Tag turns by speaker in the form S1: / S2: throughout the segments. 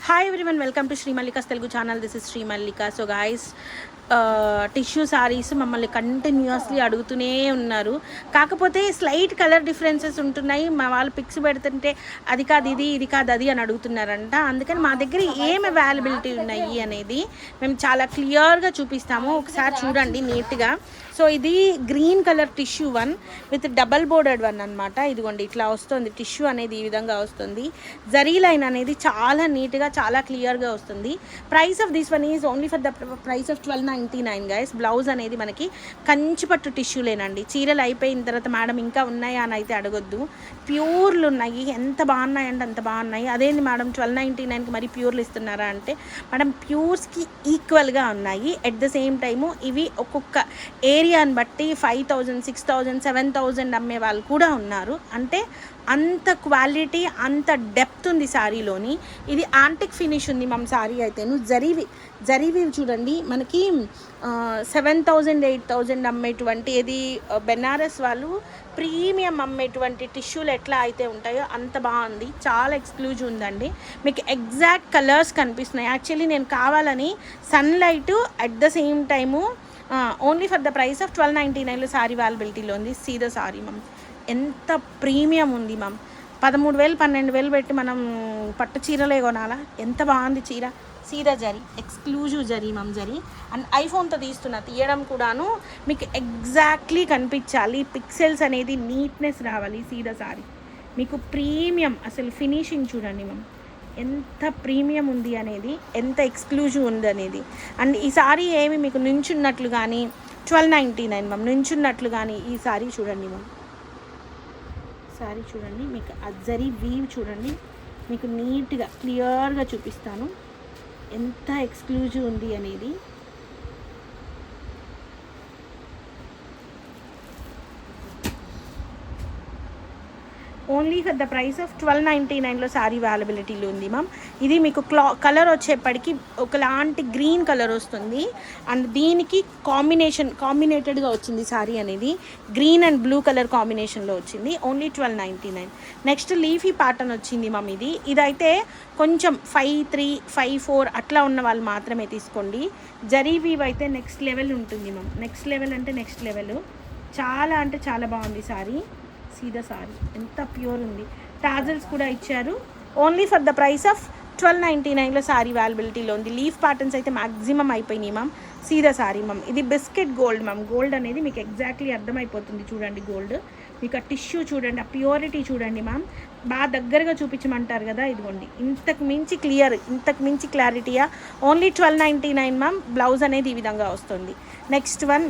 S1: Hi everyone, welcome to Sri Mallika's Telugu channel. This is Sri Mallika. So guys, tissue saris మమ్మల్ని continuously అడుగుతూనే ఉన్నారు. కాకపోతే slight colour differences ఉంటున్నాయి. మా వాళ్ళు పిక్స్ పెడుతుంటే అది కాదు ఇది, ఇది కాదు అది అని అడుగుతున్నారంట. అందుకని మా దగ్గర ఏం అవైలబిలిటీ ఉన్నాయి అనేది మేము చాలా క్లియర్గా చూపిస్తాము. ఒకసారి చూడండి నీట్గా. సో ఇది green colour tissue one with double boarded one అనమాట. ఇదిగోండి ఇట్లా వస్తుంది టిష్యూ అనేది, ఈ విధంగా వస్తుంది. జరీ లైన్ అనేది చాలా నీట్గా చాలా క్లియర్గా వస్తుంది. Price of this one is only for the price of 1299 guys. Blouse అనేది మనకి కంచిపట్టు టిష్యూలేనండి. చీరలు అయిపోయిన తర్వాత మేడం ఇంకా ఉన్నాయా అని అయితే అడగొద్దు. ప్యూర్లు ఉన్నాయి, ఎంత బాగున్నాయంటే అంత బాగున్నాయి. అదేంటి మేడం 1299కి మరి ప్యూర్లు ఇస్తున్నారా అంటే మేడం ప్యూర్స్కి ఈక్వల్గా ఉన్నాయి. ఎట్ ద సేమ్ టైము ఇవి ఒక్కొక్క ఏరియాని బట్టి 5000, 6000, 7000 అమ్మే వాళ్ళు కూడా ఉన్నారు. అంటే అంత క్వాలిటీ అంత డెప్త్ ఉంది శారీలోని. ఇది యాంటిక్ ఫినిష్ ఉంది మన శారీ అయితేను. జరీవి చూడండి మనకి 7000, 8000 అమ్మేటువంటి ఇది బెనారస్ వాళ్ళు ప్రీమియం అమ్మేటువంటి టిష్యూలు ఎట్లా అయితే ఉంటాయో అంత బాగుంది. చాలా ఎక్స్క్లూజివ్ ఉందండి. మీకు ఎగ్జాక్ట్ కలర్స్ కనిపిస్తున్నాయి. యాక్చువల్లీ నేను కావాలని sunlight at the same time only for the price of 1299లో శారీ అవైలబిలిటీలో ఉంది. సీదా సారీ మ్యామ్, ఎంత ప్రీమియం ఉంది మ్యామ్. 13,000, 12,000 పెట్టి మనం పట్టు చీరలే కొనాలా? ఎంత బాగుంది చీర. సీదా zari, exclusive zari ma'am. Zari and ఐఫోన్తో తీయడం కూడాను మీకు ఎగ్జాక్ట్లీ కనిపించాలి. పిక్సెల్స్ అనేది నీట్నెస్ రావాలి. సీదా సారీ మీకు ప్రీమియం, అసలు ఫినిషింగ్ చూడండి మ్యామ్ ఎంత ప్రీమియం ఉంది అనేది, ఎంత ఎక్స్క్లూజివ్ ఉంది అనేది. అండ్ ఈ సారీ ఏమి మీకు నుంచున్నట్లు కానీ 1299 మ్యామ్, నుంచున్నట్లు కానీ ఈ సారీ చూడండి మ్యామ్. సారీ చూడండి, మీకు అజ్జరీ వీవ్ చూడండి, మీకు నీట్గా క్లియర్గా చూపిస్తాను ఎంత ఎక్స్క్లూజివ్ ఉంది అనేది. Only for the price of 1299లో శారీ అవైలబిలిటీలో ఉంది మ్యామ్. ఇది మీకు కలర్ వచ్చేప్పటికి ఒకలాంటి గ్రీన్ కలర్ వస్తుంది. అండ్ దీనికి కాంబినేటెడ్గా వచ్చింది శారీ అనేది. గ్రీన్ అండ్ బ్లూ కలర్ కాంబినేషన్లో వచ్చింది. ఓన్లీ 1299. నెక్స్ట్ లీఫీ ప్యాటర్న్ వచ్చింది మ్యామ్. ఇదైతే కొంచెం 5-3, 5-4 అట్లా ఉన్న వాళ్ళు మాత్రమే తీసుకోండి. జరీ వీవ్ అయితే నెక్స్ట్ లెవెల్ ఉంటుంది మ్యామ్. నెక్స్ట్ లెవెల్ అంటే నెక్స్ట్ లెవెల్. చాలా అంటే చాలా బాగుంది సారీ. సీదా సారీ ఎంత ప్యూర్ ఉంది. టాజల్స్ కూడా ఇచ్చారు. Only for the price of 1299లో సారీ అవైలబిలిటీలో ఉంది. లీఫ్ ప్యాటర్న్స్ అయితే మ్యాక్సిమం అయిపోయినాయి మ్యామ్. సీదా సారీ మ్యామ్. ఇది బిస్కెట్ గోల్డ్ మ్యామ్. గోల్డ్ అనేది మీకు ఎగ్జాక్ట్లీ అర్థమైపోతుంది చూడండి. గోల్డ్ మీకు ఆ టిష్యూ చూడండి, ఆ ప్యూరిటీ చూడండి మ్యామ్. బాగా దగ్గరగా చూపించమంటారు కదా, ఇదిగోండి ఇంతకు మించి క్లియర్, ఇంతకు మించి క్లారిటీయా. Only 1299 ma'am. బ్లౌజ్ అనేది ఈ విధంగా వస్తుంది. Next one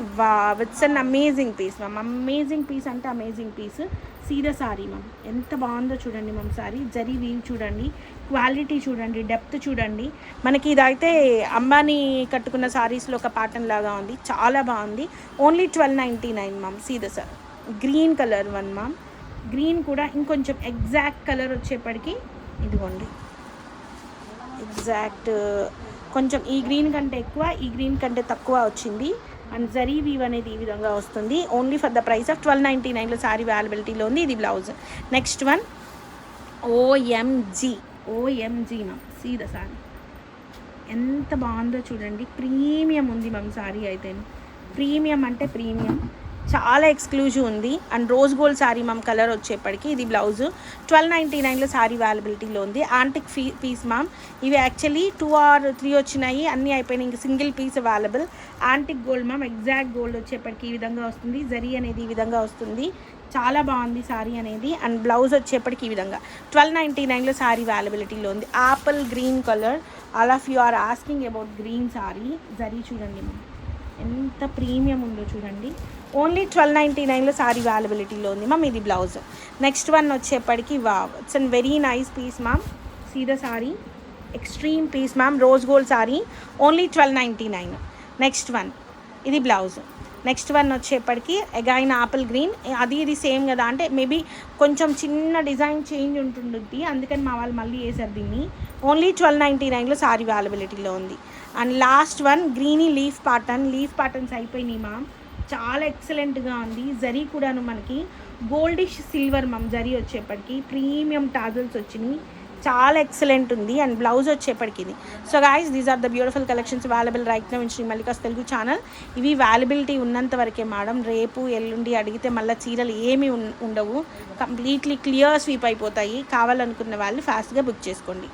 S1: it's an amazing piece ma'am. Amazing piece అంటే అమేజింగ్ పీస్. సీదా సారీ మ్యామ్, ఎంత బాగుందో చూడండి మ్యామ్. సారీ జరీ వీవ్ చూడండి, క్వాలిటీ చూడండి, డెప్త్ చూడండి. మనకి ఇదైతే అంబానీ కట్టుకున్న సారీస్లో ఒక ప్యాటర్న్ లాగా ఉంది. చాలా బాగుంది. Only 1299 ma'am. సీదా సార్ green colour one ma'am. Green కూడా ఇంకొంచెం ఎగ్జాక్ట్ కలర్ వచ్చేప్పటికి ఇదిగోండి ఎగ్జాక్ట్ కొంచెం ఈ గ్రీన్ కంటే ఎక్కువ, ఈ గ్రీన్ కంటే తక్కువ వచ్చింది. అండ్ జరీ వీవ్ అనేది ఈ విధంగా వస్తుంది. Only for the price of 1299లో సారీ అవైలబిలిటీలో ఉంది. ఇది blouse. Next one OMG ma'am. సీదా సారీ ఎంత బాగుందో చూడండి. ప్రీమియం ఉంది మ్యామ్ సారీ అయితే. ప్రీమియం అంటే ప్రీమియం, చాలా ఎక్స్క్లూజివ్ ఉంది. And rose gold sari ma'am colour వచ్చేప్పటికి ఇది బ్లౌజ్. 1299లో శారీ అవైలబిలిటీలో ఉంది. Antique piece ma'am. ఇవి యాక్చువల్లీ 2 or 3 వచ్చినాయి, అన్నీ అయిపోయినాయి. ఇంక single piece available. Antique gold ma'am. Exact gold వచ్చేప్పటికి ఈ విధంగా వస్తుంది. జరీ అనేది ఈ విధంగా వస్తుంది. చాలా బాగుంది శారీ అనేది. అండ్ బ్లౌజ్ వచ్చేప్పటికి ఈ విధంగా 1299లో శారీ అవైలబిలిటీలో ఉంది. Apple green colour. All of you are asking about green sari. Zari చూడండి మ్యామ్ ఎంత ప్రీమియం ఉందో చూడండి. ఓన్లీ 1299లో శారీ అవైలబిలిటీలో ఉంది మ్యామ్. ఇది బ్లౌజ్. నెక్స్ట్ వన్ వచ్చేప్పటికి wow, it's an very nice piece ma'am. సీదా sari extreme piece ma'am. Rose gold sari. Only 1299. Next one ఇది బ్లౌజ్. నెక్స్ట్ వన్ వచ్చేప్పటికి అగైన్ ఆపిల్ గ్రీన్. ఇది సేమ్ కదా అంటే మేబీ కొంచెం చిన్న డిజైన్ చేంజ్ ఉంటుంటుంది, అందుకని మా వాళ్ళు మళ్ళీ వేసారు దీన్ని. ఓన్లీ 1299లో సారీ అవైలబిలిటీలో ఉంది. And last one greeny leaf patterns అయిపోయినాయి మ్యామ్. చాలా ఎక్సలెంట్గా ఉంది. జరీ కూడాను మనకి గోల్డిష్ సిల్వర్ మ్యామ్. జరీ వచ్చేప్పటికి ప్రీమియం టాజల్స్ వచ్చినాయి. చాలా ఎక్సలెంట్ ఉంది. అండ్ బ్లౌజ్ వచ్చేప్పటికి ఇది. So guys, these are the beautiful collections available right now in Shri Mallika's Telugu channel. ఇవి అవైలబిలిటీ ఉన్నంత వరకే మేడం. రేపు ఎల్లుండి అడిగితే మళ్ళీ చీరలు ఏమీ ఉండవు, కంప్లీట్లీ క్లియర్ స్వీప్ అయిపోతాయి. కావాలనుకున్న వాళ్ళు ఫాస్ట్గా బుక్ చేసుకోండి.